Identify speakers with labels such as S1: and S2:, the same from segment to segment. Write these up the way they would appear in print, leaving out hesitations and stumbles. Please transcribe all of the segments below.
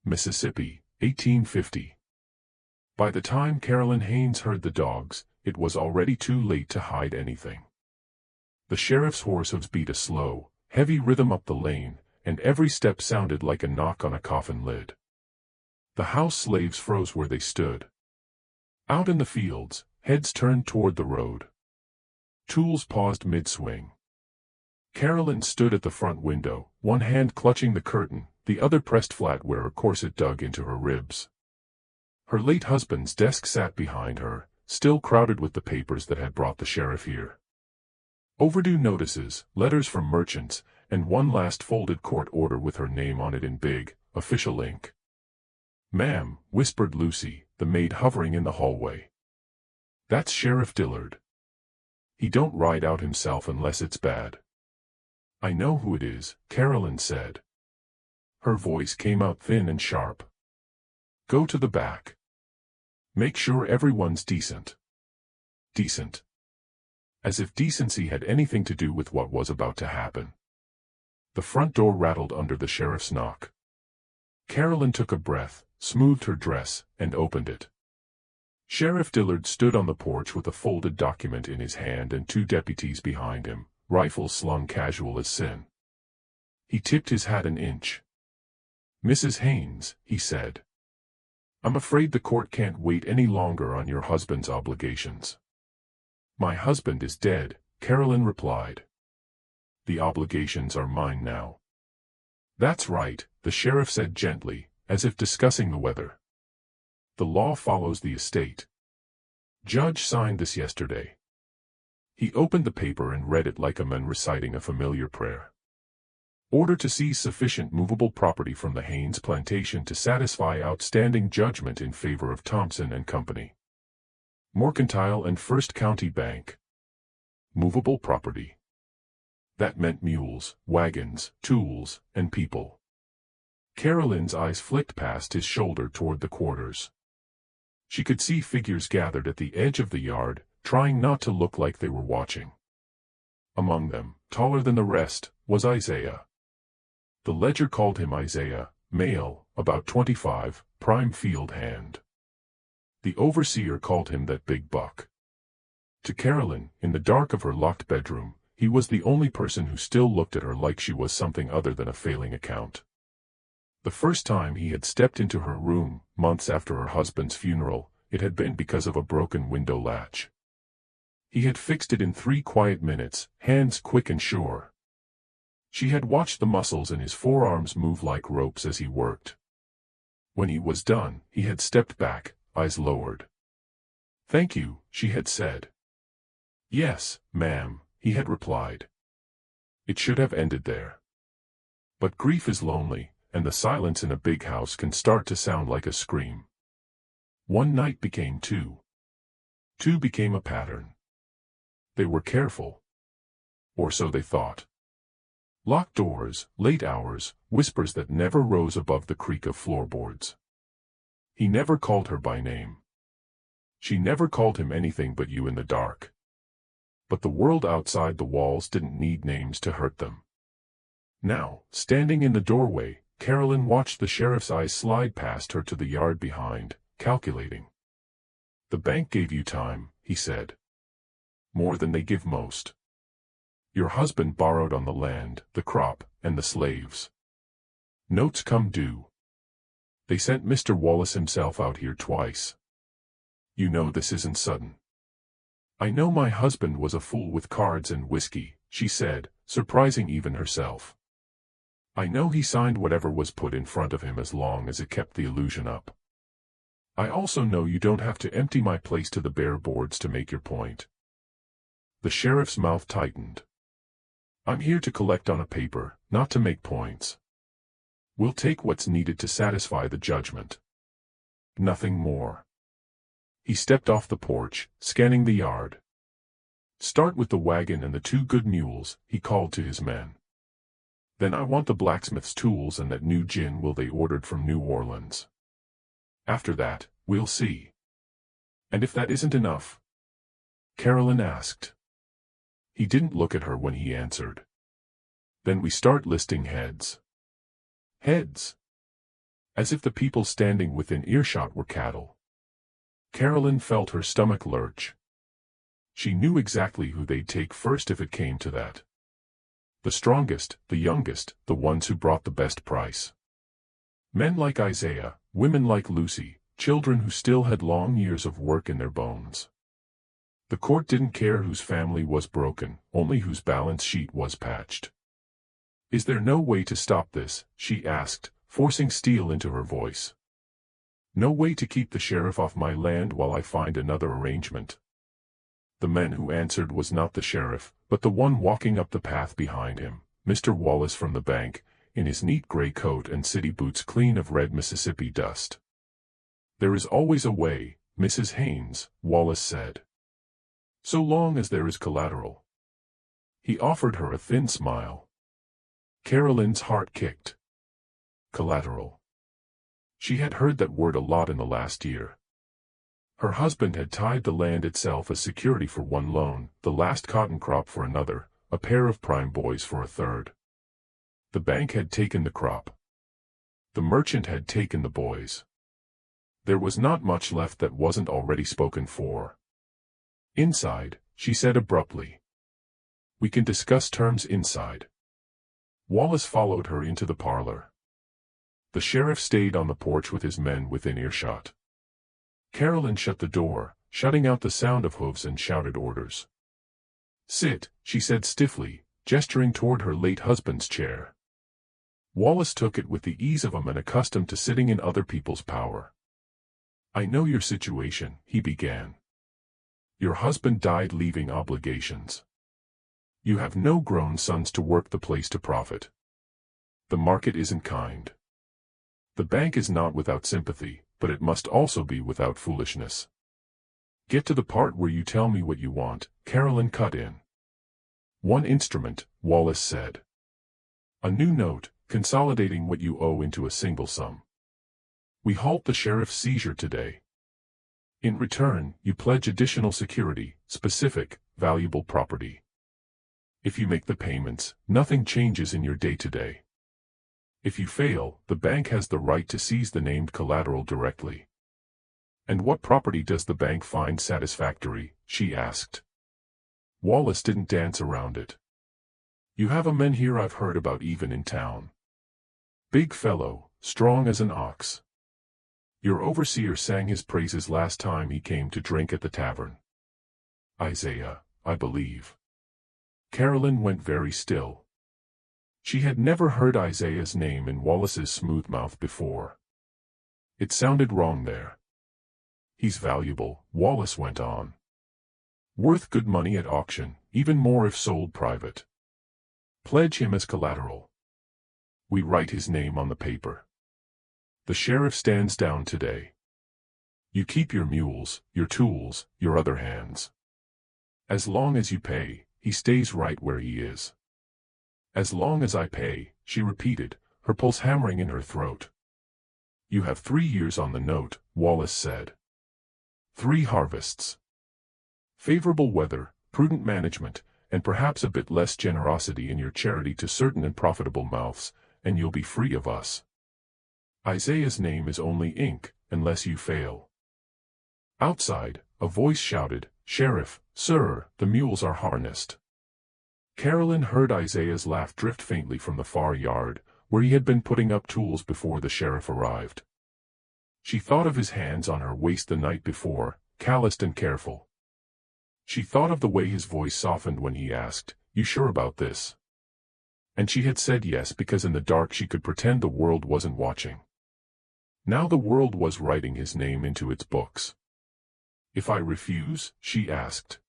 S1: Mississippi, 1850. By the time Carolyn Haynes heard the dogs, it was already too late to hide anything. The sheriff's horse hooves beat a slow, heavy rhythm up the lane, and every step sounded like a knock on a coffin lid. The house slaves froze where they stood. Out in the fields, heads turned toward the road. Tools paused mid-swing. Carolyn stood at the front window, one hand clutching the curtain, the other pressed flat where her corset dug into her ribs. Her late husband's desk sat behind her, still crowded with the papers that had brought the sheriff here. Overdue notices, letters from merchants, and one last folded court order with her name on it in big, official ink. "Ma'am," whispered Lucy, the maid hovering in the hallway. "That's Sheriff Dillard. He don't ride out himself unless it's bad." "I know who it is," Carolyn said. Her voice came out thin and sharp. "Go to the back. Make sure everyone's decent." Decent. As if decency had anything to do with what was about to happen. The front door rattled under the sheriff's knock. Carolyn took a breath, smoothed her dress, and opened it. Sheriff Dillard stood on the porch with a folded document in his hand and two deputies behind him, rifles slung casual as sin. He tipped his hat an inch. "Mrs. Haynes," he said. "I'm afraid the court can't wait any longer on your husband's obligations." "My husband is dead," Carolyn replied. "The obligations are mine now." "That's right," the sheriff said gently, as if discussing the weather. "The law follows the estate. Judge signed this yesterday." He opened the paper and read it like a man reciting a familiar prayer. "Order to seize sufficient movable property from the Haynes plantation to satisfy outstanding judgment in favor of Thompson and Company. Mercantile and First County Bank." Movable property. That meant mules, wagons, tools, and people. Carolyn's eyes flicked past his shoulder toward the quarters. She could see figures gathered at the edge of the yard, trying not to look like they were watching. Among them, taller than the rest, was Isaiah. The ledger called him Isaiah, male, about 25, prime field hand. The overseer called him that big buck. To Carolyn, in the dark of her locked bedroom, he was the only person who still looked at her like she was something other than a failing account. The first time he had stepped into her room, months after her husband's funeral, it had been because of a broken window latch. He had fixed it in 3 quiet minutes, hands quick and sure. She had watched the muscles in his forearms move like ropes as he worked. When he was done, he had stepped back, eyes lowered. "Thank you," she had said. "Yes, ma'am," he had replied. It should have ended there. But grief is lonely, and the silence in a big house can start to sound like a scream. One night became 2. 2 became a pattern. They were careful. Or so they thought. Locked doors, late hours, whispers that never rose above the creak of floorboards. He never called her by name. She never called him anything but you in the dark. But the world outside the walls didn't need names to hurt them. Now, standing in the doorway, Carolyn watched the sheriff's eyes slide past her to the yard behind, calculating. "The bank gave you time," he said. "More than they give most. Your husband borrowed on the land, the crop, and the slaves. Notes come due. They sent Mr. Wallace himself out here twice. You know this isn't sudden." "I know my husband was a fool with cards and whiskey," she said, surprising even herself. "I know he signed whatever was put in front of him as long as it kept the illusion up. I also know you don't have to empty my place to the bare boards to make your point." The sheriff's mouth tightened. "I'm here to collect on a paper, not to make points. We'll take what's needed to satisfy the judgment. Nothing more." He stepped off the porch, scanning the yard. "Start with the wagon and the 2 good mules," he called to his men. "Then I want the blacksmith's tools and that new gin will they ordered from New Orleans. After that, we'll see." "And if that isn't enough?" Carolyn asked. He didn't look at her when he answered. "Then we start listing heads." "Heads?" as if the people standing within earshot were cattle. Carolyn felt her stomach lurch. She knew exactly who they'd take first if it came to that. The strongest, the youngest, the ones who brought the best price. Men like Isaiah, women like Lucy, children who still had long years of work in their bones. The court didn't care whose family was broken, only whose balance sheet was patched. "Is there no way to stop this?" she asked, forcing steel into her voice. "No way to keep the sheriff off my land while I find another arrangement?" The man who answered was not the sheriff, but the one walking up the path behind him, Mr. Wallace from the bank, in his neat gray coat and city boots clean of red Mississippi dust. "There is always a way, Mrs. Haynes," Wallace said. "So long as there is collateral." He offered her a thin smile. Carolyn's heart kicked. Collateral. She had heard that word a lot in the last year. Her husband had tied the land itself as security for one loan, the last cotton crop for another, a pair of prime boys for a third. The bank had taken the crop. The merchant had taken the boys. There was not much left that wasn't already spoken for. "Inside," she said abruptly. "We can discuss terms inside." Wallace followed her into the parlor. The sheriff stayed on the porch with his men within earshot. Carolyn shut the door, shutting out the sound of hooves and shouted orders. "Sit," she said stiffly, gesturing toward her late husband's chair. Wallace took it with the ease of a man accustomed to sitting in other people's power. "I know your situation," he began. "Your husband died leaving obligations. You have no grown sons to work the place to profit. The market isn't kind. The bank is not without sympathy, but it must also be without foolishness." "Get to the part where you tell me what you want," Carolyn cut in. "One instrument," Wallace said. "A new note, consolidating what you owe into a single sum. We halt the sheriff's seizure today. In return, you pledge additional security, specific, valuable property. If you make the payments, nothing changes in your day-to-day. If you fail, the bank has the right to seize the named collateral directly." "And what property does the bank find satisfactory?" she asked. Wallace didn't dance around it. "You have a man here I've heard about even in town. Big fellow, strong as an ox. Your overseer sang his praises last time he came to drink at the tavern. Isaiah, I believe." Carolyn went very still. She had never heard Isaiah's name in Wallace's smooth mouth before. It sounded wrong there. "He's valuable," Wallace went on. "Worth good money at auction, even more if sold private. Pledge him as collateral. We write his name on the paper. The sheriff stands down today. You keep your mules, your tools, your other hands. As long as you pay, he stays right where he is." "As long as I pay," she repeated, her pulse hammering in her throat. "You have 3 years on the note," Wallace said. 3 harvests. Favorable weather, prudent management, and perhaps a bit less generosity in your charity to certain and profitable mouths, and you'll be free of us. Isaiah's name is only ink, unless you fail." Outside, a voice shouted, "Sheriff, sir, the mules are harnessed." Carolyn heard Isaiah's laugh drift faintly from the far yard, where he had been putting up tools before the sheriff arrived. She thought of his hands on her waist the night before, calloused and careful. She thought of the way his voice softened when he asked, "You sure about this?" And she had said yes because in the dark she could pretend the world wasn't watching. Now the world was writing his name into its books. "If I refuse?" she asked.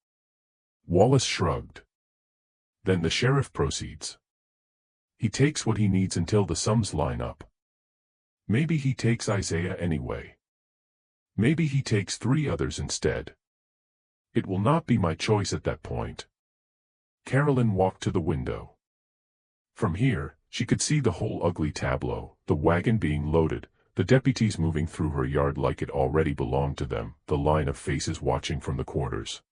S1: Wallace shrugged. "Then the sheriff proceeds. He takes what he needs until the sums line up. Maybe he takes Isaiah anyway. Maybe he takes 3 others instead. It will not be my choice at that point." Carolyn walked to the window. From here, she could see the whole ugly tableau, the wagon being loaded, the deputies moving through her yard like it already belonged to them, the line of faces watching from the quarters.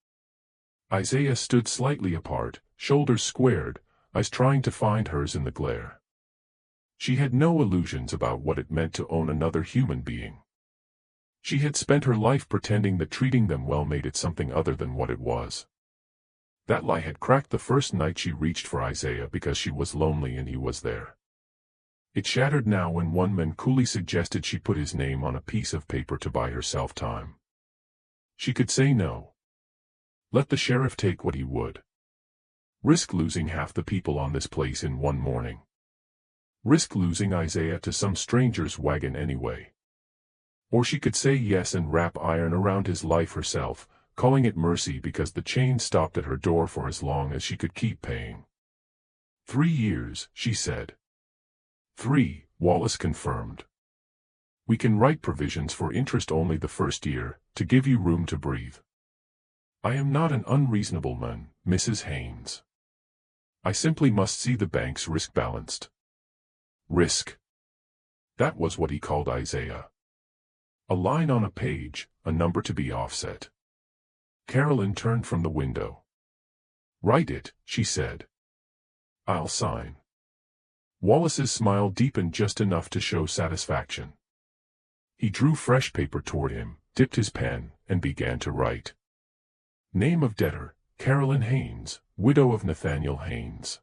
S1: Isaiah stood slightly apart, shoulders squared, eyes trying to find hers in the glare. She had no illusions about what it meant to own another human being. She had spent her life pretending that treating them well made it something other than what it was. That lie had cracked the first night she reached for Isaiah because she was lonely and he was there. It shattered now when one man coolly suggested she put his name on a piece of paper to buy herself time. She could say no. Let the sheriff take what he would. Risk losing half the people on this place in one morning. Risk losing Isaiah to some stranger's wagon anyway. Or she could say yes and wrap iron around his life herself, calling it mercy because the chain stopped at her door for as long as she could keep paying. 3 years, she said. 3, Wallace confirmed. We can write provisions for interest only the first year, to give you room to breathe. I am not an unreasonable man, Mrs. Haynes. I simply must see the bank's risk balanced. Risk. That was what he called Isaiah. A line on a page, a number to be offset. Carolyn turned from the window. Write it, she said. I'll sign. Wallace's smile deepened just enough to show satisfaction. He drew fresh paper toward him, dipped his pen, and began to write. Name of debtor, Carolyn Haynes, widow of Nathaniel Haynes.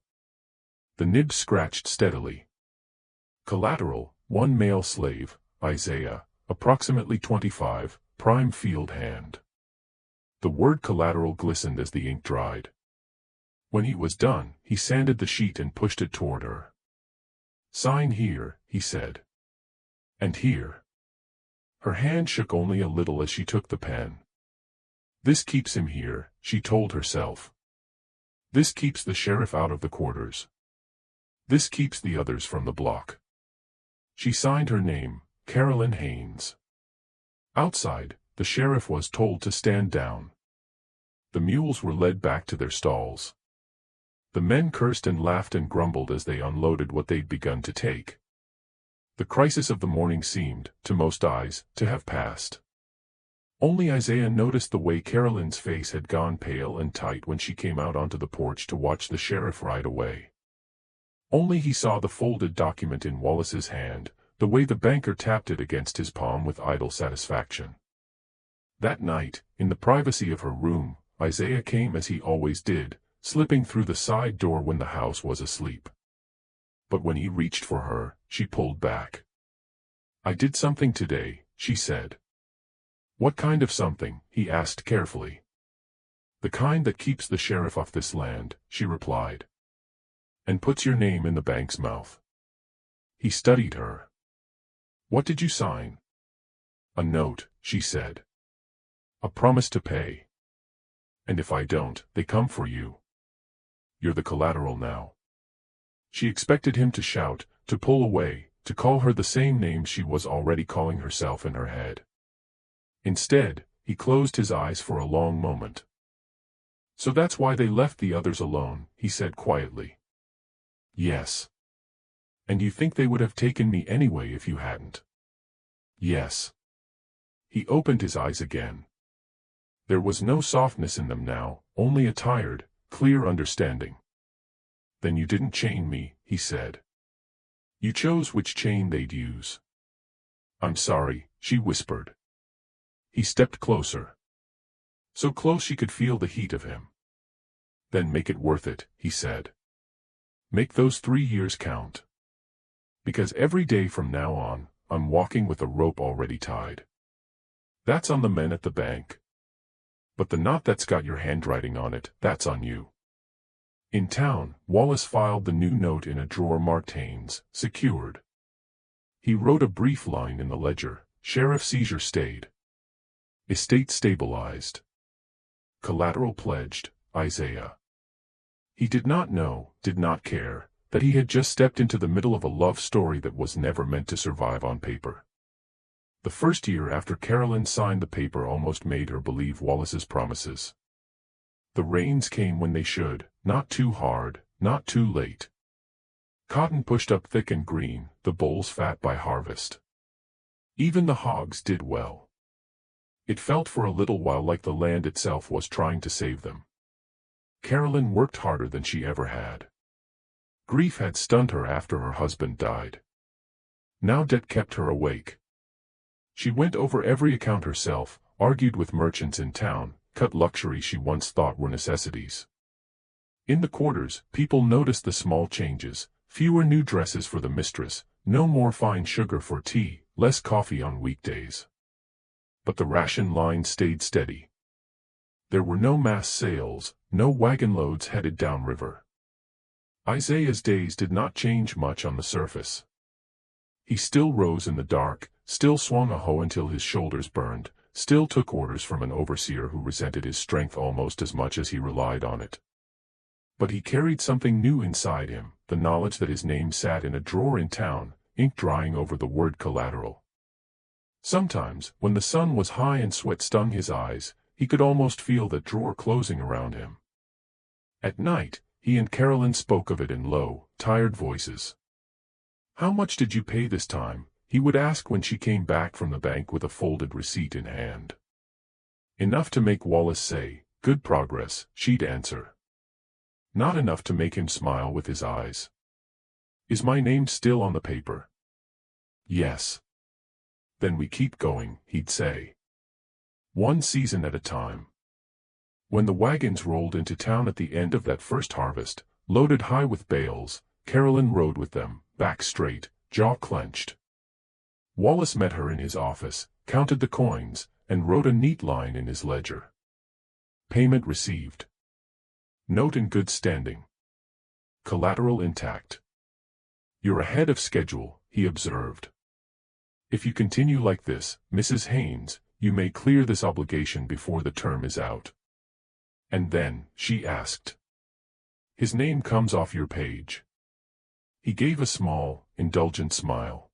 S1: The nib scratched steadily. Collateral, one male slave, Isaiah, approximately 25, prime field hand. The word collateral glistened as the ink dried. When he was done, he sanded the sheet and pushed it toward her. Sign here, he said. And here. Her hand shook only a little as she took the pen. This keeps him here, she told herself. This keeps the sheriff out of the quarters. This keeps the others from the block. She signed her name, Carolyn Haynes. Outside, the sheriff was told to stand down. The mules were led back to their stalls. The men cursed and laughed and grumbled as they unloaded what they'd begun to take. The crisis of the morning seemed, to most eyes, to have passed. Only Isaiah noticed the way Carolyn's face had gone pale and tight when she came out onto the porch to watch the sheriff ride away. Only he saw the folded document in Wallace's hand, the way the banker tapped it against his palm with idle satisfaction. That night, in the privacy of her room, Isaiah came as he always did, slipping through the side door when the house was asleep. But when he reached for her, she pulled back. I did something today, she said. What kind of something? He asked carefully. The kind that keeps the sheriff off this land, she replied. And puts your name in the bank's mouth. He studied her. What did you sign? A note, she said. A promise to pay. And if I don't, they come for you. You're the collateral now. She expected him to shout, to pull away, to call her the same name she was already calling herself in her head. Instead, he closed his eyes for a long moment. So that's why they left the others alone, he said quietly. Yes. And you think they would have taken me anyway if you hadn't? Yes. He opened his eyes again. There was no softness in them now, only a tired, clear understanding. Then you didn't chain me, he said. You chose which chain they'd use. I'm sorry, she whispered. He stepped closer. So close she could feel the heat of him. Then make it worth it, he said. Make those 3 years count. Because every day from now on, I'm walking with a rope already tied. That's on the men at the bank. But the knot that's got your handwriting on it, that's on you. In town, Wallace filed the new note in a drawer marked Haynes, secured. He wrote a brief line in the ledger, Sheriff seizure stayed. Estate stabilized. Collateral pledged, Isaiah. He did not know, did not care, that he had just stepped into the middle of a love story that was never meant to survive on paper. The first year after Carolyn signed the paper almost made her believe Wallace's promises. The rains came when they should, not too hard, not too late. Cotton pushed up thick and green, the bulls fat by harvest. Even the hogs did well. It felt for a little while like the land itself was trying to save them. Carolyn worked harder than she ever had. Grief had stunned her after her husband died. Now debt kept her awake. She went over every account herself, argued with merchants in town, cut luxuries she once thought were necessities. In the quarters, people noticed the small changes: fewer new dresses for the mistress, no more fine sugar for tea, less coffee on weekdays. But the ration line stayed steady. There were no mass sales, no wagon loads headed downriver. Isaiah's days did not change much on the surface. He still rose in the dark, still swung a hoe until his shoulders burned, still took orders from an overseer who resented his strength almost as much as he relied on it. But he carried something new inside him, the knowledge that his name sat in a drawer in town, ink drying over the word Collateral. Sometimes, when the sun was high and sweat stung his eyes, he could almost feel that drawer closing around him. At night, he and Carolyn spoke of it in low, tired voices. "How much did you pay this time?" he would ask when she came back from the bank with a folded receipt in hand. "Enough to make Wallace say, 'Good progress,'" she'd answer. Not enough to make him smile with his eyes. "Is my name still on the paper?" "Yes." "Then we keep going," he'd say. One season at a time. When the wagons rolled into town at the end of that first harvest, loaded high with bales, Carolyn rode with them, back straight, jaw clenched. Wallace met her in his office, counted the coins, and wrote a neat line in his ledger. "Payment received. Note in good standing. Collateral intact." "You're ahead of schedule," he observed. "If you continue like this, Mrs. Haynes, you may clear this obligation before the term is out." "And then," she asked, "his name comes off your page?" He gave a small, indulgent smile.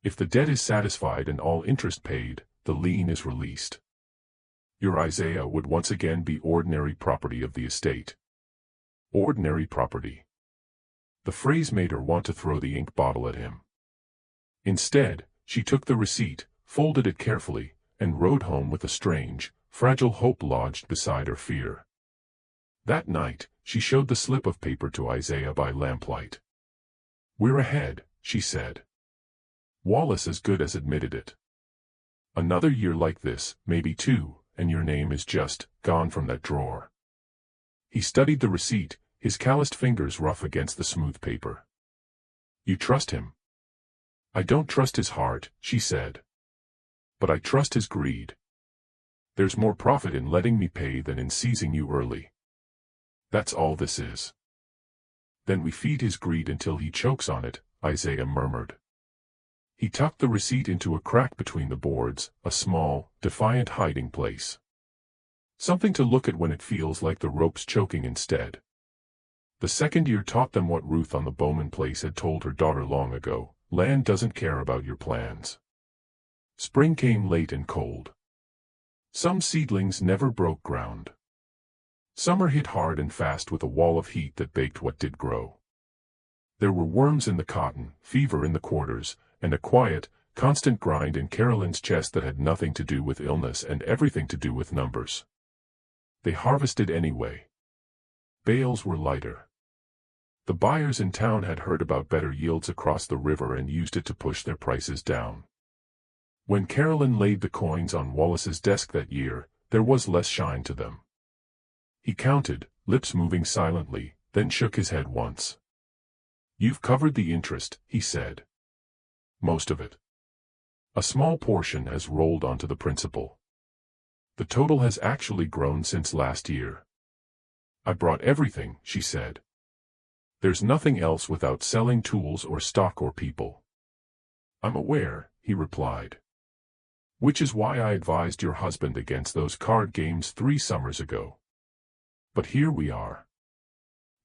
S1: "If the debt is satisfied and all interest paid, the lien is released. Your Isaiah would once again be ordinary property of the estate." Ordinary property. The phrase made her want to throw the ink bottle at him. Instead, she took the receipt, folded it carefully, and rode home with a strange, fragile hope lodged beside her fear. That night, she showed the slip of paper to Isaiah by lamplight. "We're ahead," she said. Wallace as good as admitted it. "Another year like this, maybe two, and your name is just gone from that drawer." He studied the receipt, his calloused fingers rough against the smooth paper. "You trust him?" "I don't trust his heart," she said. "But I trust his greed. There's more profit in letting me pay than in seizing you early. That's all this is." "Then we feed his greed until he chokes on it," Isaiah murmured. He tucked the receipt into a crack between the boards, a small, defiant hiding place. Something to look at when it feels like the rope's choking instead. The second year taught them what Ruth on the Bowman place had told her daughter long ago: land doesn't care about your plans. Spring came late and cold. Some seedlings never broke ground. Summer hit hard and fast with a wall of heat that baked what did grow. There were worms in the cotton, fever in the quarters, and a quiet, constant grind in Carolyn's chest that had nothing to do with illness and everything to do with numbers. They harvested anyway. Bales were lighter. The buyers in town had heard about better yields across the river and used it to push their prices down. When Carolyn laid the coins on Wallace's desk that year, there was less shine to them. He counted, lips moving silently, then shook his head once. "You've covered the interest," he said. "Most of it. A small portion has rolled onto the principal. The total has actually grown since last year." "I brought everything," she said. "There's nothing else without selling tools or stock or people." "I'm aware," he replied. "Which is why I advised your husband against those card games 3 summers ago. But here we are."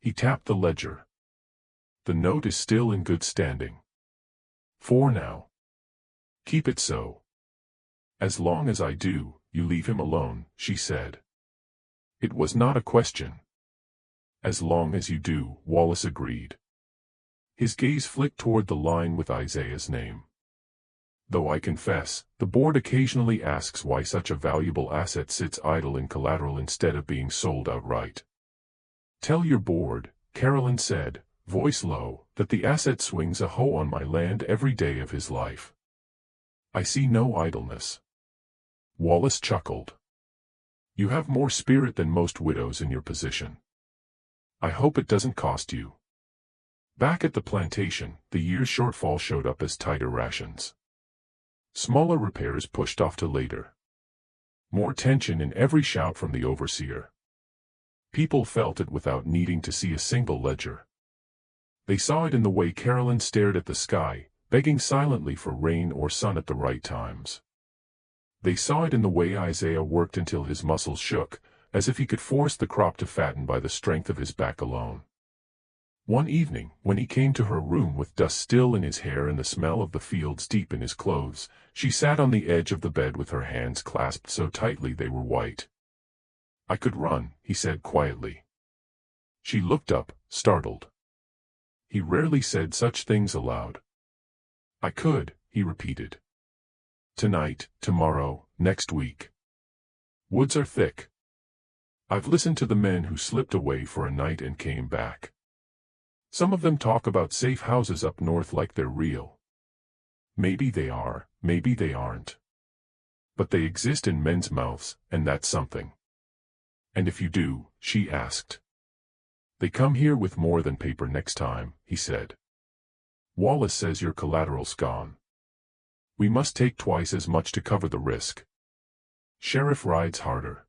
S1: He tapped the ledger. "The note is still in good standing. For now. Keep it so." "As long as I do, you leave him alone," she said. It was not a question. "As long as you do," Wallace agreed. His gaze flicked toward the line with Isaiah's name. "Though I confess, the board occasionally asks why such a valuable asset sits idle in Collateral instead of being sold outright." "Tell your board," Carolyn said, voice low, that the asset swings a hoe on my land every day of his life. I see no idleness. Wallace chuckled. You have more spirit than most widows in your position. I hope it doesn't cost you. Back at the plantation, the year's shortfall showed up as tighter rations. Smaller repairs pushed off to later. More tension in every shout from the overseer. People felt it without needing to see a single ledger. They saw it in the way Carolyn stared at the sky, begging silently for rain or sun at the right times. They saw it in the way Isaiah worked until his muscles shook, as if he could force the crop to fatten by the strength of his back alone. One evening, when he came to her room with dust still in his hair and the smell of the fields deep in his clothes, she sat on the edge of the bed with her hands clasped so tightly they were white. I could run, he said quietly. She looked up, startled. He rarely said such things aloud. I could, he repeated. Tonight, tomorrow, next week. Woods are thick. I've listened to the men who slipped away for a night and came back. Some of them talk about safe houses up north like they're real. Maybe they are, maybe they aren't. But they exist in men's mouths, and that's something. And if you do, she asked. They come here with more than paper next time, he said. Wallace says your collateral's gone. We must take twice as much to cover the risk. Sheriff rides harder.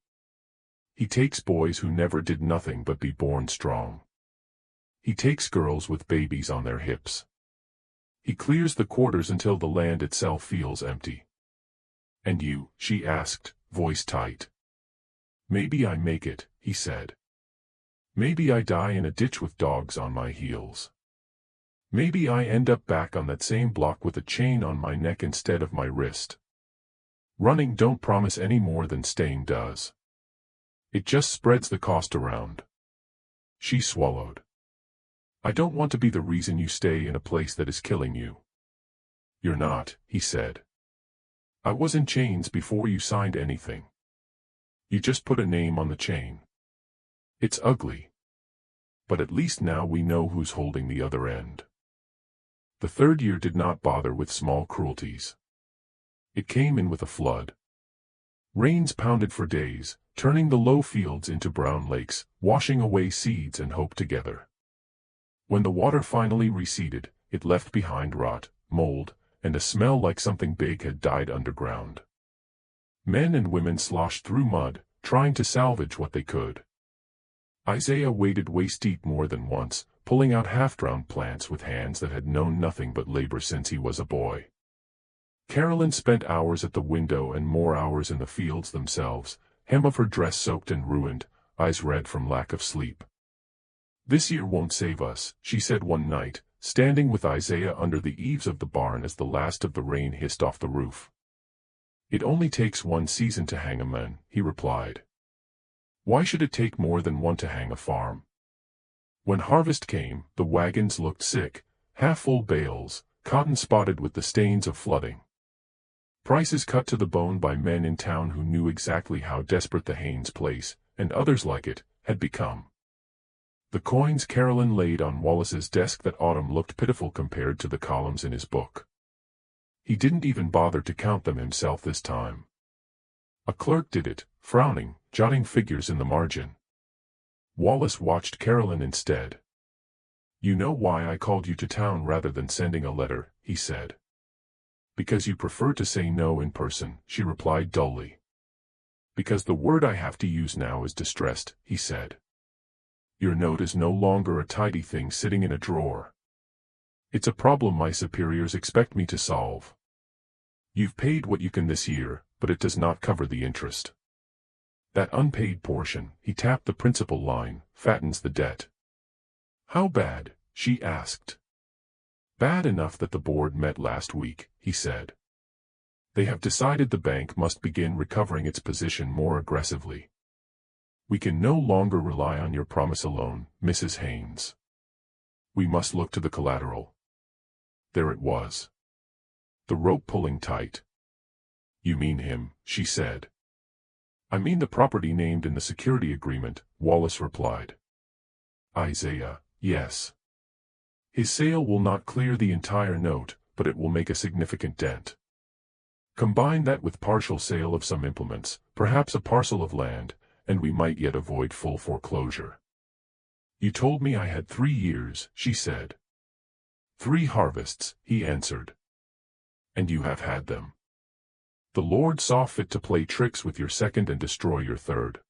S1: He takes boys who never did nothing but be born strong. He takes girls with babies on their hips. He clears the quarters until the land itself feels empty. And you, she asked, voice tight. Maybe I make it, he said. Maybe I die in a ditch with dogs on my heels. Maybe I end up back on that same block with a chain on my neck instead of my wrist. Running don't promise any more than staying does. It just spreads the cost around. She swallowed. I don't want to be the reason you stay in a place that is killing you. You're not, he said. I was in chains before you signed anything. You just put a name on the chain. It's ugly. But at least now we know who's holding the other end. The third year did not bother with small cruelties. It came in with a flood. Rains pounded for days, turning the low fields into brown lakes, washing away seeds and hope together. When the water finally receded, it left behind rot, mold, and a smell like something big had died underground. Men and women sloshed through mud, trying to salvage what they could. Isaiah waded waist-deep more than once, pulling out half-drowned plants with hands that had known nothing but labor since he was a boy. Carolyn spent hours at the window and more hours in the fields themselves, hem of her dress soaked and ruined, eyes red from lack of sleep. This year won't save us, she said one night, standing with Isaiah under the eaves of the barn as the last of the rain hissed off the roof. It only takes one season to hang a man, he replied. Why should it take more than one to hang a farm? When harvest came, the wagons looked sick, half-full bales, cotton spotted with the stains of flooding. Prices cut to the bone by men in town who knew exactly how desperate the Haynes place, and others like it, had become. The coins Carolyn laid on Wallace's desk that autumn looked pitiful compared to the columns in his book. He didn't even bother to count them himself this time. A clerk did it, frowning, jotting figures in the margin. Wallace watched Carolyn instead. You know why I called you to town rather than sending a letter, he said. Because you prefer to say no in person, she replied dully. Because the word I have to use now is distressed, he said. Your note is no longer a tidy thing sitting in a drawer. It's a problem my superiors expect me to solve. You've paid what you can this year, but it does not cover the interest. That unpaid portion, he tapped the principal line, fattens the debt. How bad? She asked. Bad enough that the board met last week, he said. They have decided the bank must begin recovering its position more aggressively. We can no longer rely on your promise alone, Mrs. Haynes. We must look to the collateral. There it was. The rope pulling tight. You mean him, she said. I mean the property named in the security agreement, Wallace replied. Isaiah, yes. His sale will not clear the entire note, but it will make a significant dent. Combine that with partial sale of some implements, perhaps a parcel of land, and we might yet avoid full foreclosure. You told me I had 3 years, she said. 3 harvests, he answered. And you have had them. The Lord saw fit to play tricks with your second and destroy your third.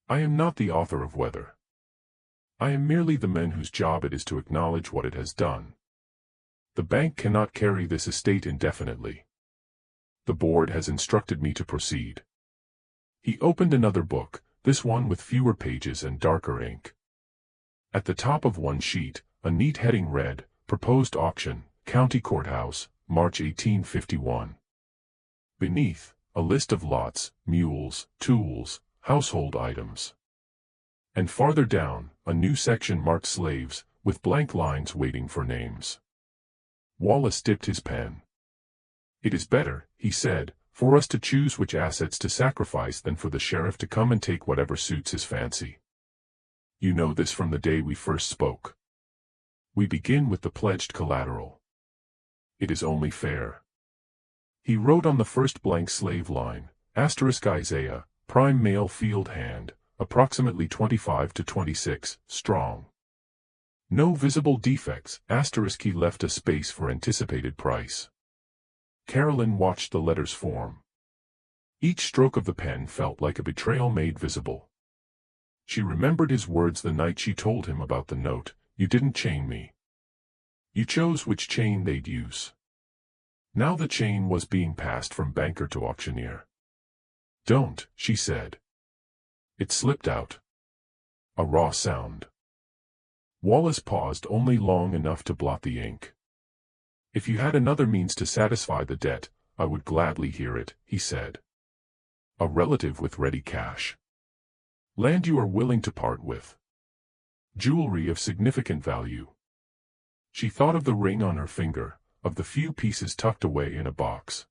S1: I am not the author of weather. I am merely the man whose job it is to acknowledge what it has done. The bank cannot carry this estate indefinitely. The board has instructed me to proceed. He opened another book, this one with fewer pages and darker ink. At the top of one sheet, a neat heading read, Proposed Auction, County Courthouse, March 1851. Beneath, a list of lots, mules, tools, household items. And farther down, a new section marked slaves, with blank lines waiting for names. Wallace dipped his pen. It is better, he said, for us to choose which assets to sacrifice than for the sheriff to come and take whatever suits his fancy. You know this from the day we first spoke. We begin with the pledged collateral. It is only fair. He wrote on the first blank slave line, * Isaiah, prime male field hand, approximately 25 to 26, strong. No visible defects, * he left a space for anticipated price. Caroline watched the letters form. Each stroke of the pen felt like a betrayal made visible. She remembered his words the night she told him about the note, you didn't chain me. You chose which chain they'd use. Now the chain was being passed from banker to auctioneer. Don't, she said. It slipped out. A raw sound. Wallace paused only long enough to blot the ink. If you had another means to satisfy the debt, I would gladly hear it, he said. A relative with ready cash. Land you are willing to part with. Jewelry of significant value. She thought of the ring on her finger, of the few pieces tucked away in a box.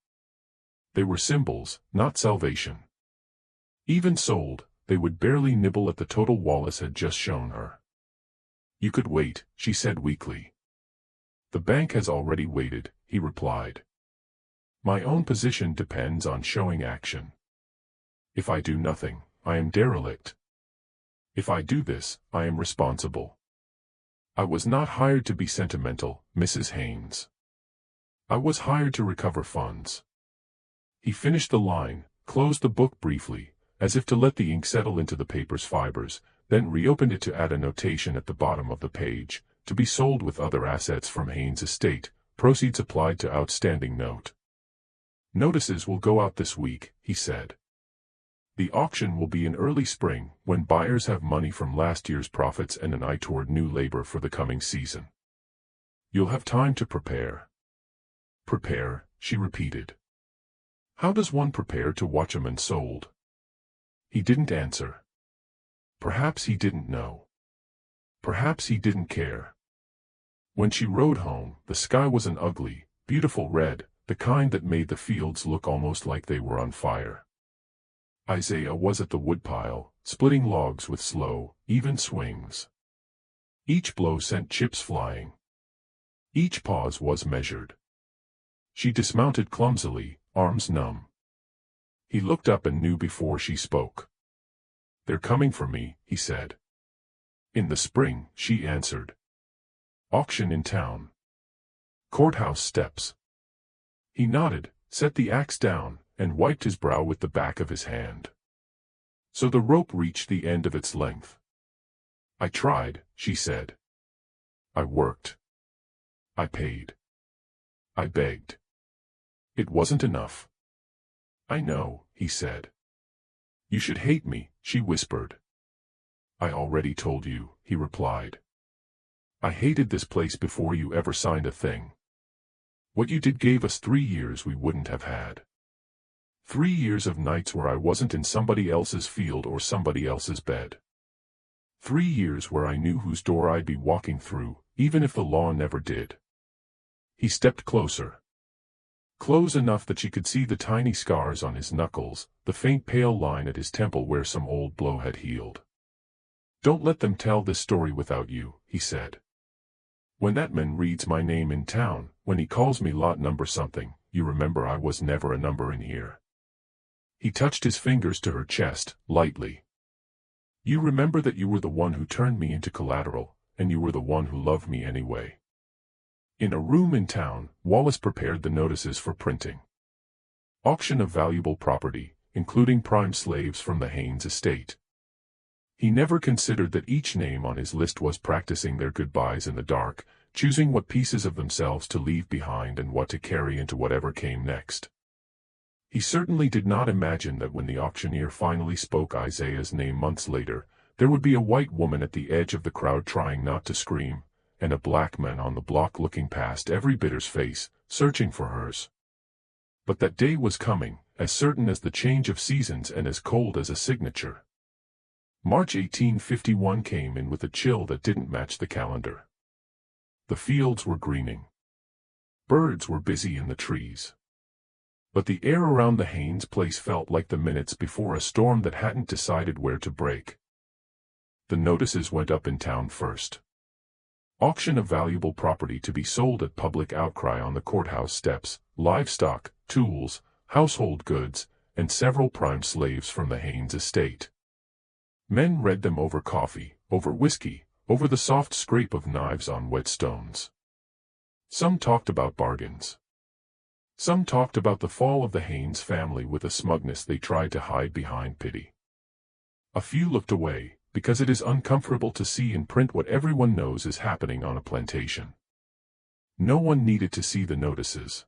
S1: They were symbols, not salvation. Even sold, they would barely nibble at the total Wallace had just shown her. You could wait, she said weakly. The bank has already waited, he replied. My own position depends on showing action. If I do nothing, I am derelict. If I do this, I am responsible. I was not hired to be sentimental, Mrs. Haynes. I was hired to recover funds. He finished the line, closed the book briefly, as if to let the ink settle into the paper's fibers, then reopened it to add a notation at the bottom of the page, to be sold with other assets from Haynes' estate, proceeds applied to outstanding note. Notices will go out this week, he said. The auction will be in early spring, when buyers have money from last year's profits and an eye toward new labor for the coming season. You'll have time to prepare. Prepare, she repeated. How does one prepare to watch a man sold? He didn't answer. Perhaps he didn't know. Perhaps he didn't care. When she rode home, the sky was an ugly, beautiful red, the kind that made the fields look almost like they were on fire. Isaiah was at the woodpile, splitting logs with slow, even swings. Each blow sent chips flying. Each pause was measured. She dismounted clumsily, arms numb. He looked up and knew before she spoke. They're coming for me, he said. In the spring, she answered. Auction in town. Courthouse steps. He nodded, set the axe down, and wiped his brow with the back of his hand. So the rope reached the end of its length. I tried, she said. I worked. I paid. I begged. It wasn't enough. I know, he said. You should hate me, she whispered. I already told you, he replied. I hated this place before you ever signed a thing. What you did gave us 3 years we wouldn't have had. 3 years of nights where I wasn't in somebody else's field or somebody else's bed. 3 years where I knew whose door I'd be walking through, even if the law never did. He stepped closer. Close enough that she could see the tiny scars on his knuckles, the faint pale line at his temple where some old blow had healed. Don't let them tell this story without you, he said. When that man reads my name in town, when he calls me lot number something, you remember I was never a number in here. He touched his fingers to her chest, lightly. You remember that you were the one who turned me into Collateral, and you were the one who loved me anyway. In a room in town, Wallace prepared the notices for printing. Auction of valuable property, including prime slaves from the Haynes estate. He never considered that each name on his list was practicing their goodbyes in the dark, choosing what pieces of themselves to leave behind and what to carry into whatever came next. He certainly did not imagine that when the auctioneer finally spoke Isaiah's name months later, there would be a white woman at the edge of the crowd trying not to scream, and a black man on the block looking past every bidder's face, searching for hers. But that day was coming, as certain as the change of seasons and as cold as a signature. March 1851 came in with a chill that didn't match the calendar. The fields were greening. Birds were busy in the trees. But the air around the Haynes place felt like the minutes before a storm that hadn't decided where to break. The notices went up in town first. Auction of valuable property to be sold at public outcry on the courthouse steps, livestock, tools, household goods, and several prime slaves from the Haynes estate. Men read them over coffee, over whiskey, over the soft scrape of knives on wet stones. Some talked about bargains. Some talked about the fall of the Haynes family with a smugness they tried to hide behind pity. A few looked away, because it is uncomfortable to see in print what everyone knows is happening on a plantation. No one needed to see the notices.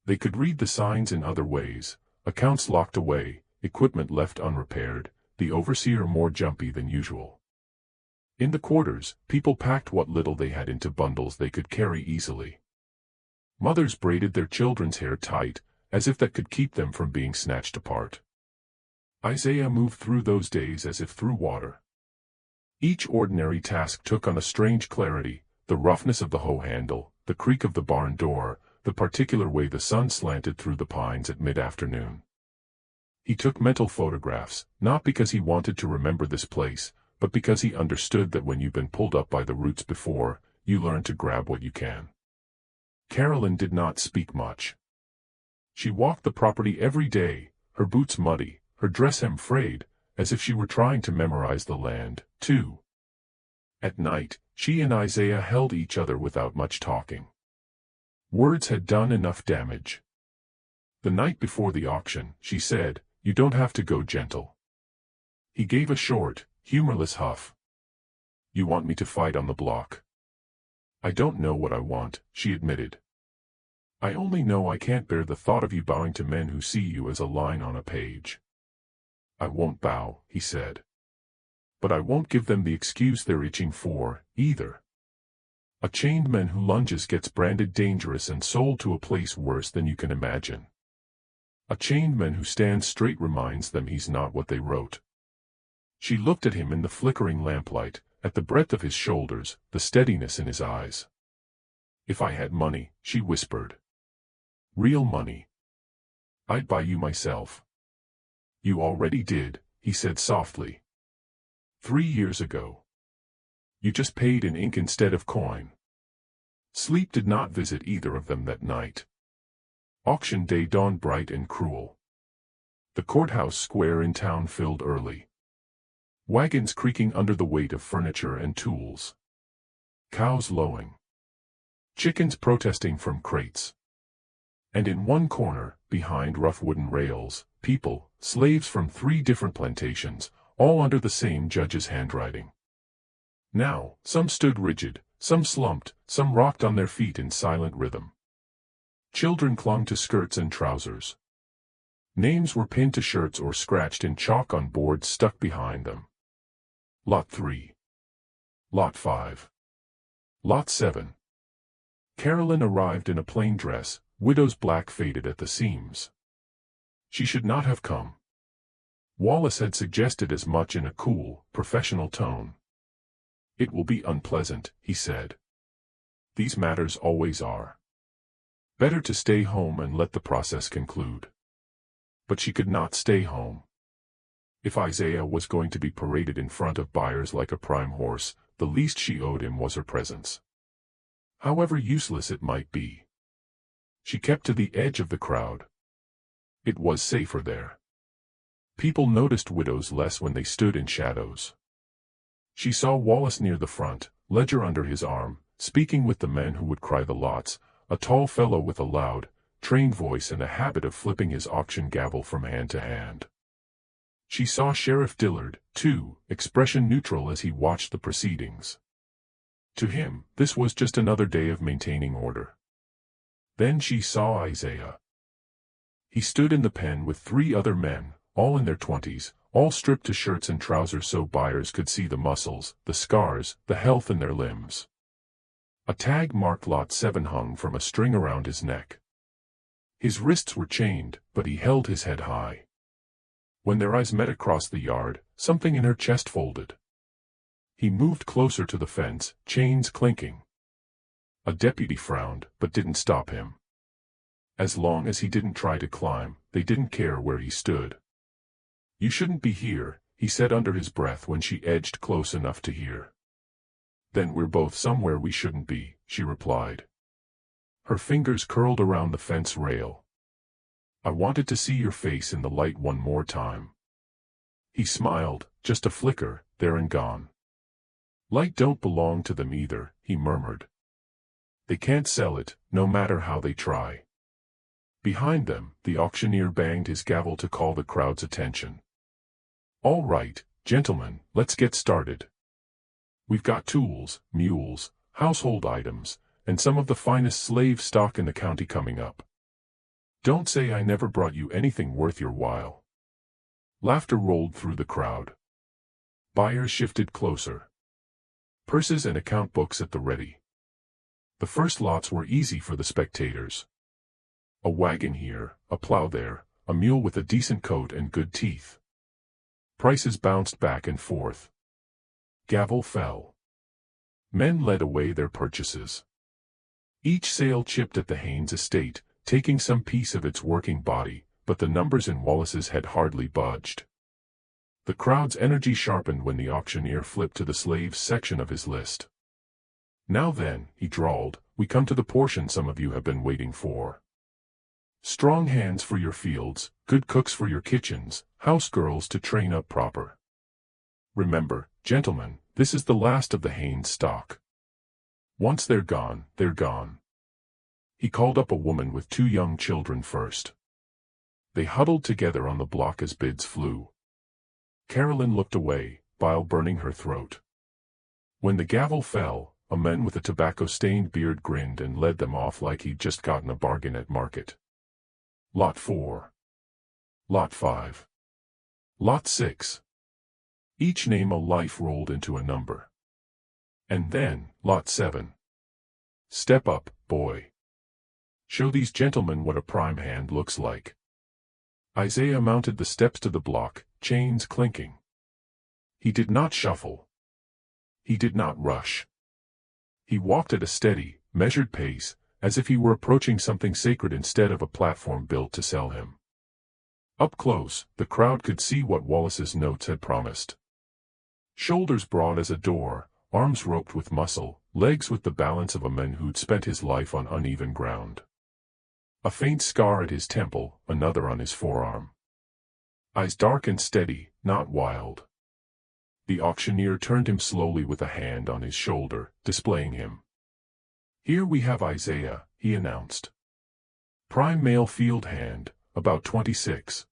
S1: They could read the signs in other ways: accounts locked away, equipment left unrepaired, the overseer more jumpy than usual. In the quarters, people packed what little they had into bundles they could carry easily. Mothers braided their children's hair tight, as if that could keep them from being snatched apart. Isaiah moved through those days as if through water. Each ordinary task took on a strange clarity: the roughness of the hoe handle, the creak of the barn door, the particular way the sun slanted through the pines at mid-afternoon. He took mental photographs, not because he wanted to remember this place, but because he understood that when you've been pulled up by the roots before, you learn to grab what you can. Carolyn did not speak much. She walked the property every day, her boots muddy, her dress hem frayed, as if she were trying to memorize the land, too. At night, she and Isaiah held each other without much talking. Words had done enough damage. The night before the auction, she said, "You don't have to go, gentle." He gave a short, humorless huff. "You want me to fight on the block?" "I don't know what I want," she admitted. "I only know I can't bear the thought of you bowing to men who see you as a line on a page." "I won't bow," he said. "But I won't give them the excuse they're itching for, either. A chained man who lunges gets branded dangerous and sold to a place worse than you can imagine. A chained man who stands straight reminds them he's not what they wrote." She looked at him in the flickering lamplight, at the breadth of his shoulders, the steadiness in his eyes. "If I had money," she whispered. "Real money. I'd buy you myself." "You already did," he said softly. 3 years ago. You just paid in ink instead of coin." Sleep did not visit either of them that night. Auction day dawned bright and cruel. The courthouse square in town filled early. Wagons creaking under the weight of furniture and tools. Cows lowing. Chickens protesting from crates. And in one corner, behind rough wooden rails, people, slaves from 3 different plantations, all under the same judge's handwriting. Now, some stood rigid, some slumped, some rocked on their feet in silent rhythm. Children clung to skirts and trousers. Names were pinned to shirts or scratched in chalk on boards stuck behind them. Lot 3. Lot 5. Lot 7. Carolyn arrived in a plain dress, widow's black faded at the seams. She should not have come. Wallace had suggested as much in a cool, professional tone. "It will be unpleasant," he said. "These matters always are. Better to stay home and let the process conclude." But she could not stay home. If Isaiah was going to be paraded in front of buyers like a prime horse, the least she owed him was her presence. however useless it might be. She kept to the edge of the crowd. It was safer there. People noticed widows less when they stood in shadows. She saw Wallace near the front, ledger under his arm, speaking with the men who would cry the lots, a tall fellow with a loud, trained voice and a habit of flipping his auction gavel from hand to hand. She saw Sheriff Dillard, too, expression neutral as he watched the proceedings. To him, this was just another day of maintaining order. Then she saw Isaiah. He stood in the pen with 3 other men, all in their 20s, all stripped to shirts and trousers so buyers could see the muscles, the scars, the health in their limbs. A tag marked Lot 7 hung from a string around his neck. His wrists were chained, but he held his head high. When their eyes met across the yard, something in her chest folded. He moved closer to the fence, chains clinking. A deputy frowned, but didn't stop him. As long as he didn't try to climb, they didn't care where he stood. "You shouldn't be here," he said under his breath when she edged close enough to hear. "Then we're both somewhere we shouldn't be," she replied. Her fingers curled around the fence rail. "I wanted to see your face in the light one more time." He smiled, just a flicker, there and gone. "Light don't belong to them either," he murmured. "They can't sell it, no matter how they try." Behind them, the auctioneer banged his gavel to call the crowd's attention. "All right, gentlemen, let's get started. We've got tools, mules, household items, and some of the finest slave stock in the county coming up. Don't say I never brought you anything worth your while." Laughter rolled through the crowd. Buyers shifted closer. Purses and account books at the ready. The first lots were easy for the spectators. A wagon here, a plow there, a mule with a decent coat and good teeth. Prices bounced back and forth. Gavel fell. Men led away their purchases. Each sale chipped at the Haynes estate, taking some piece of its working body, but the numbers in Wallace's had hardly budged. The crowd's energy sharpened when the auctioneer flipped to the slaves section of his list. "Now then," he drawled, "we come to the portion some of you have been waiting for. Strong hands for your fields, good cooks for your kitchens, house girls to train up proper. Remember, gentlemen, this is the last of the Haynes stock. Once they're gone, they're gone." He called up a woman with 2 young children first. They huddled together on the block as bids flew. Carolyn looked away, bile burning her throat. When the gavel fell, a man with a tobacco-stained beard grinned and led them off like he'd just gotten a bargain at market. Lot 4. Lot 5. Lot 6. Each name a life rolled into a number. And then, Lot 7. "Step up, boy. Show these gentlemen what a prime hand looks like." Isaiah mounted the steps to the block, chains clinking. He did not shuffle. He did not rush. He walked at a steady, measured pace, as if he were approaching something sacred instead of a platform built to sell him. Up close, the crowd could see what Wallace's notes had promised. Shoulders broad as a door, arms roped with muscle, legs with the balance of a man who'd spent his life on uneven ground. A faint scar at his temple, another on his forearm. Eyes dark and steady, not wild. The auctioneer turned him slowly with a hand on his shoulder, displaying him. "Here we have Isaiah," he announced. "Prime male field hand, about 26.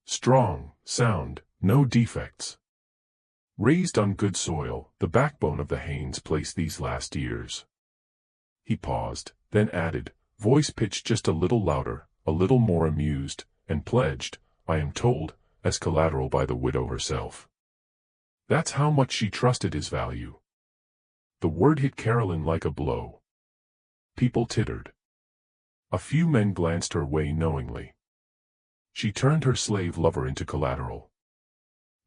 S1: Strong, sound, no defects. Raised on good soil, the backbone of the Haynes place these last years." He paused, then added, voice pitched just a little louder, a little more amused, and pledged, "I am told, as collateral by the widow herself." That's how much she trusted his value. The word hit Carolyn like a blow. People tittered. A few men glanced her way knowingly. She turned her slave lover into collateral.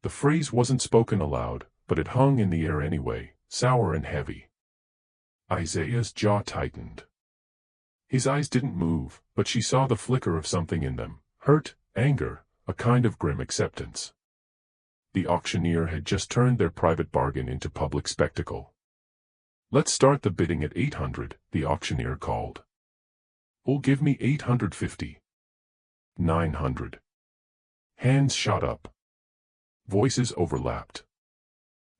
S1: The phrase wasn't spoken aloud, but it hung in the air anyway, sour and heavy. Isaiah's jaw tightened. His eyes didn't move, but she saw the flicker of something in them, hurt, anger, a kind of grim acceptance. The auctioneer had just turned their private bargain into public spectacle. Let's start the bidding at 800, the auctioneer called. "Will give me 850. 900. Hands shot up. Voices overlapped.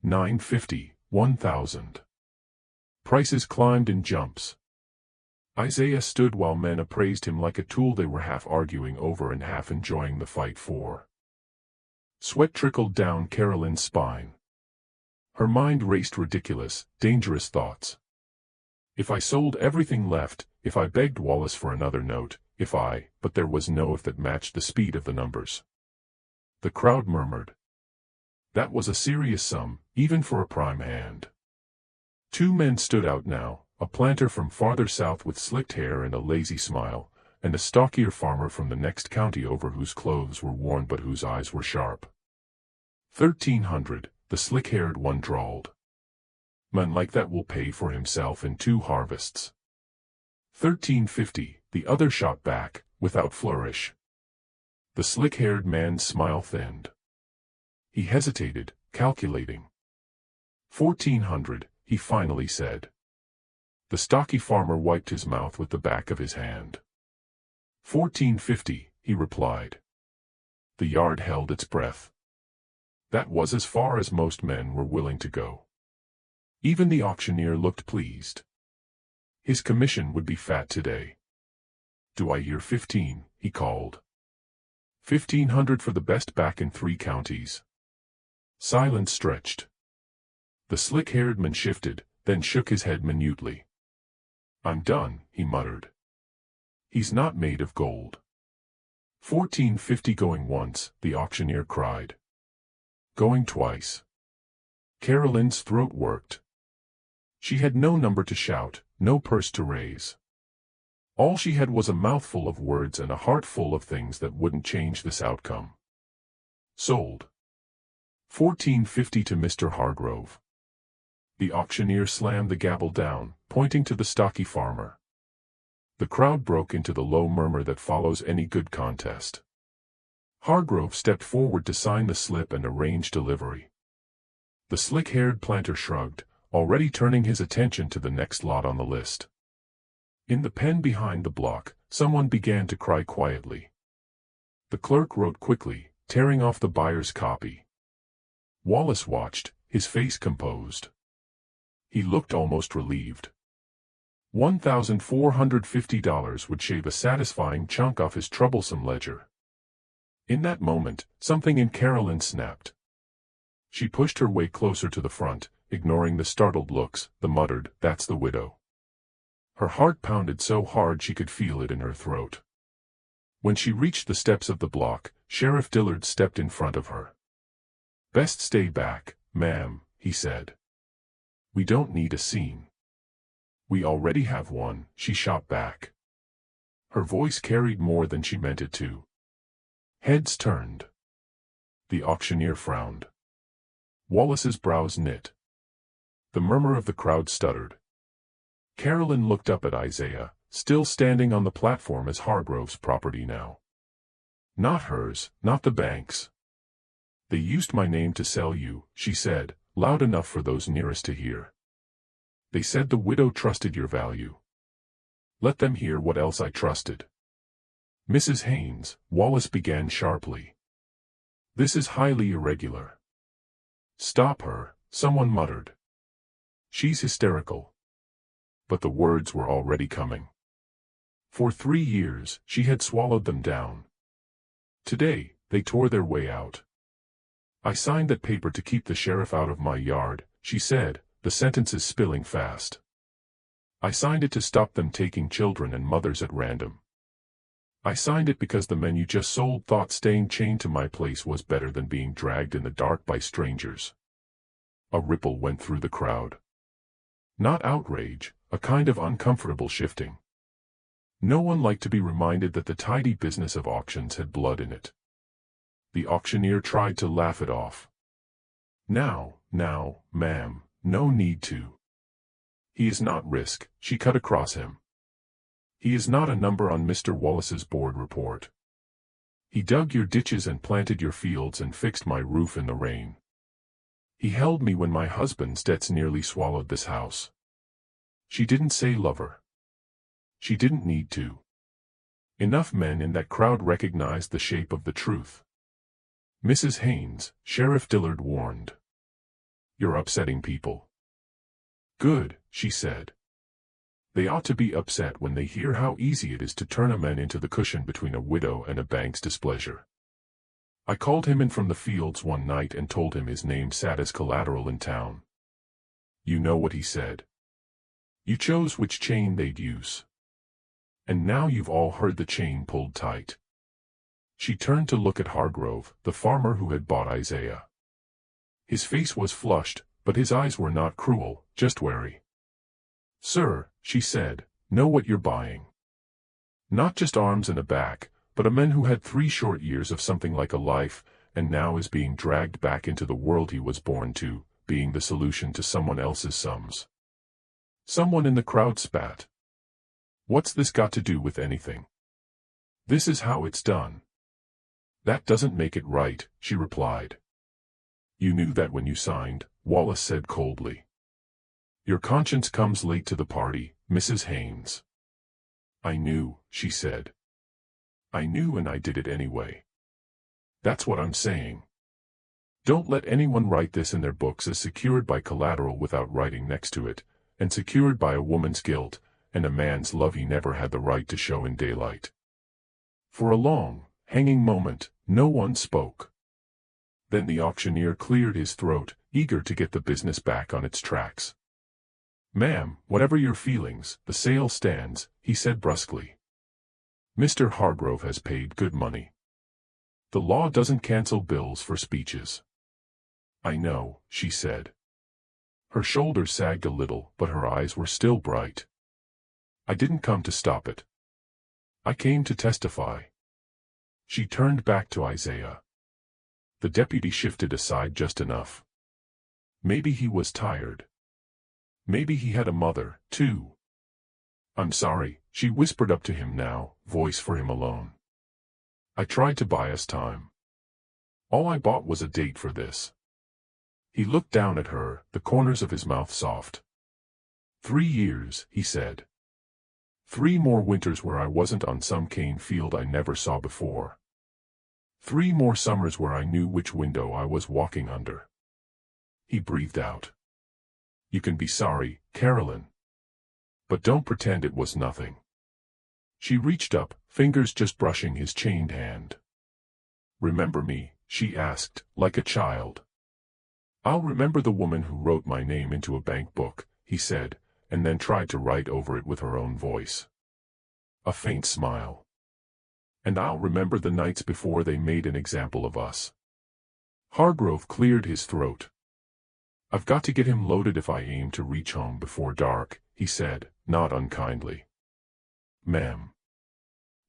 S1: 950, 1,000. Prices climbed in jumps. Isaiah stood while men appraised him like a tool they were half arguing over and half enjoying the fight for. Sweat trickled down Carolyn's spine. Her mind raced ridiculous, dangerous thoughts. If I sold everything left, if I begged Wallace for another note, but there was no if that matched the speed of the numbers. The crowd murmured. That was a serious sum, even for a prime hand. Two men stood out now, a planter from farther south with slicked hair and a lazy smile, and a stockier farmer from the next county over whose clothes were worn but whose eyes were sharp. 1,300, the slick-haired one drawled. Man like that will pay for himself in 2 harvests. 1,350, the other shot back, without flourish. The slick-haired man's smile thinned. He hesitated, calculating. 1,400, he finally said. The stocky farmer wiped his mouth with the back of his hand. 1,450, he replied. The yard held its breath. That was as far as most men were willing to go. Even the auctioneer looked pleased. His commission would be fat today. Do I hear 15, he called. 1,500 for the best back in 3 counties. Silence stretched. The slick-haired man shifted, then shook his head minutely. I'm done, he muttered. He's not made of gold. 1,450 going once, the auctioneer cried. Going twice. Carolyn's throat worked. She had no number to shout, no purse to raise. All she had was a mouthful of words and a heart full of things that wouldn't change this outcome. Sold. 1,450 to Mr. Hargrove. The auctioneer slammed the gavel down, pointing to the stocky farmer. The crowd broke into the low murmur that follows any good contest. Hargrove stepped forward to sign the slip and arrange delivery. The slick-haired planter shrugged, already turning his attention to the next lot on the list. In the pen behind the block, someone began to cry quietly. The clerk wrote quickly, tearing off the buyer's copy. Wallace watched, his face composed. He looked almost relieved. $1,450 would shave a satisfying chunk off his troublesome ledger. In that moment, something in Carolyn snapped. She pushed her way closer to the front, ignoring the startled looks, the muttered, "That's the widow." Her heart pounded so hard she could feel it in her throat. When she reached the steps of the block, Sheriff Dillard stepped in front of her. "Best stay back, ma'am," he said. "We don't need a scene." "We already have one," she shot back. Her voice carried more than she meant it to. Heads turned. The auctioneer frowned. Wallace's brows knit. The murmur of the crowd stuttered. Carolyn looked up at Isaiah, still standing on the platform as Hargrove's property now. "Not hers, not the bank's. They used my name to sell you," she said, loud enough for those nearest to hear. "They said the widow trusted your value. Let them hear what else I trusted." "Mrs. Haynes," Wallace began sharply. "This is highly irregular." "Stop her," someone muttered. "She's hysterical." But the words were already coming. For 3 years, she had swallowed them down. Today, they tore their way out. "I signed that paper to keep the sheriff out of my yard," she said, the sentences spilling fast. "I signed it to stop them taking children and mothers at random. I signed it because the men you just sold thought staying chained to my place was better than being dragged in the dark by strangers." A ripple went through the crowd. Not outrage, a kind of uncomfortable shifting. No one liked to be reminded that the tidy business of auctions had blood in it. The auctioneer tried to laugh it off. Now, ma'am, no need to. He is not risk," she cut across him. "He is not a number on Mr. Wallace's board report. He dug your ditches and planted your fields and fixed my roof in the rain. He held me when my husband's debts nearly swallowed this house. She didn't say lover. She didn't need to. Enough men in that crowd recognized the shape of the truth. Mrs. Haynes, Sheriff Dillard warned. You're upsetting people. Good, she said. They ought to be upset when they hear how easy it is to turn a man into the cushion between a widow and a bank's displeasure. I called him in from the fields one night and told him his name sat as collateral in town. You know what he said. You chose which chain they'd use. And now you've all heard the chain pulled tight. She turned to look at Hargrove, the farmer who had bought Isaiah. His face was flushed, but his eyes were not cruel, just wary. Sir, she said, know what you're buying. Not just arms and a back, but a man who had 3 short years of something like a life, and now is being dragged back into the world he was born to, being the solution to someone else's sums. Someone in the crowd spat. What's this got to do with anything? This is how it's done. That doesn't make it right, she replied. You knew that when you signed, Wallace said coldly. Your conscience comes late to the party, Mrs. Haynes. I knew, she said. I knew and I did it anyway. That's what I'm saying. Don't let anyone write this in their books as secured by collateral without writing next to it, and secured by a woman's guilt, and a man's love he never had the right to show in daylight. For a long, hanging moment, no one spoke. Then the auctioneer cleared his throat, eager to get the business back on its tracks. Ma'am, whatever your feelings, the sale stands, he said brusquely. Mr. Hargrove has paid good money. The law doesn't cancel bills for speeches. I know, she said. Her shoulders sagged a little, but her eyes were still bright. I didn't come to stop it. I came to testify. She turned back to Isaiah. The deputy shifted aside just enough. Maybe he was tired. Maybe he had a mother, too. I'm sorry, she whispered up to him now, voice for him alone. I tried to buy us time. All I bought was a date for this. He looked down at her, the corners of his mouth soft. 3 years, he said. 3 more winters where I wasn't on some cane field I never saw before. 3 more summers where I knew which window I was walking under. He breathed out. You can be sorry, Carolyn. But don't pretend it was nothing. She reached up, fingers just brushing his chained hand. Remember me, she asked, like a child. I'll remember the woman who wrote my name into a bank book, he said, and then tried to write over it with her own voice. A faint smile. And I'll remember the nights before they made an example of us. Hargrove cleared his throat. I've got to get him loaded if I aim to reach home before dark, he said, not unkindly. Ma'am.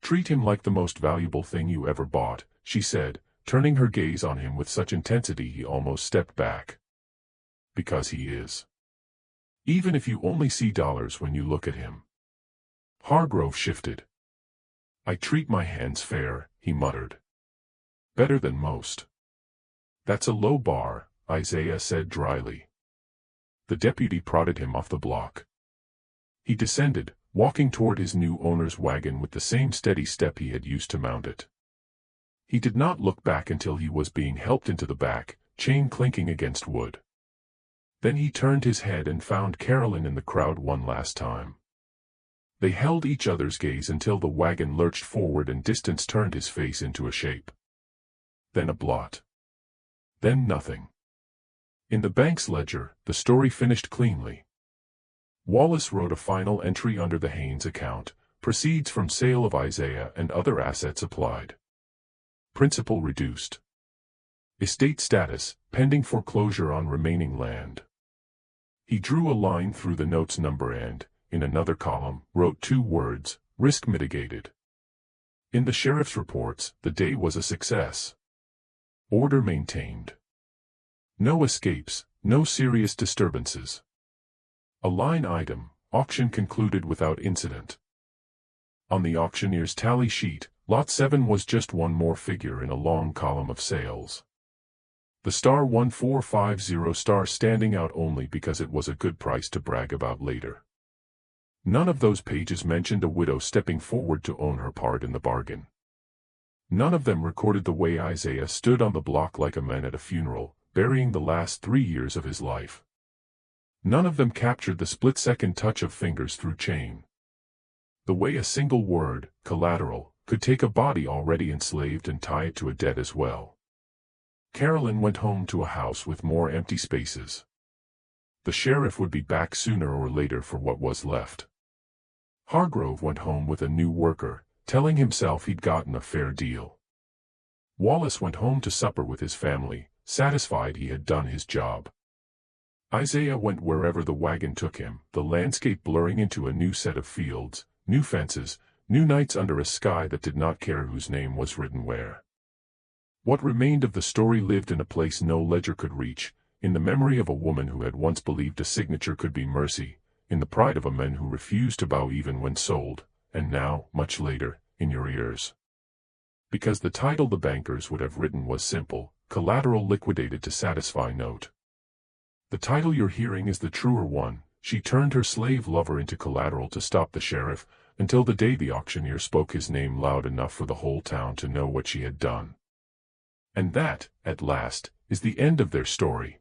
S1: Treat him like the most valuable thing you ever bought, she said, turning her gaze on him with such intensity he almost stepped back. Because he is. Even if you only see dollars when you look at him. Hargrove shifted. I treat my hands fair, he muttered. Better than most. That's a low bar, Isaiah said dryly. The deputy prodded him off the block. He descended, walking toward his new owner's wagon with the same steady step he had used to mount it. He did not look back until he was being helped into the back, chain clinking against wood. Then he turned his head and found Carolyn in the crowd one last time. They held each other's gaze until the wagon lurched forward and distance turned his face into a shape. Then a blot. Then nothing. In the bank's ledger, the story finished cleanly. Wallace wrote a final entry under the Haynes account, proceeds from sale of Isaiah and other assets applied. Principal reduced. Estate status, pending foreclosure on remaining land. He drew a line through the note's number and, in another column, wrote 2 words, risk mitigated. In the sheriff's reports, the day was a success. Order maintained. No escapes, no serious disturbances. A line item, auction concluded without incident. On the auctioneer's tally sheet, Lot 7 was just one more figure in a long column of sales. The star 1450 star standing out only because it was a good price to brag about later. None of those pages mentioned a widow stepping forward to own her part in the bargain. None of them recorded the way Isaiah stood on the block like a man at a funeral, burying the last 3 years of his life. None of them captured the split-second touch of fingers through chain. The way a single word, collateral, could take a body already enslaved and tie it to a debt as well. Carolyn went home to a house with more empty spaces. The sheriff would be back sooner or later for what was left. Hargrove went home with a new worker, telling himself he'd gotten a fair deal. Wallace went home to supper with his family, satisfied he had done his job. Isaiah went wherever the wagon took him, the landscape blurring into a new set of fields, new fences, new nights under a sky that did not care whose name was written where. What remained of the story lived in a place no ledger could reach, in the memory of a woman who had once believed a signature could be mercy, in the pride of a man who refused to bow even when sold, and now, much later, in your ears. Because the title the bankers would have written was simple, Collateral Liquidated to Satisfy Note. The title you're hearing is the truer one. She turned her slave lover into collateral to stop the sheriff, until the day the auctioneer spoke his name loud enough for the whole town to know what she had done. And that, at last, is the end of their story.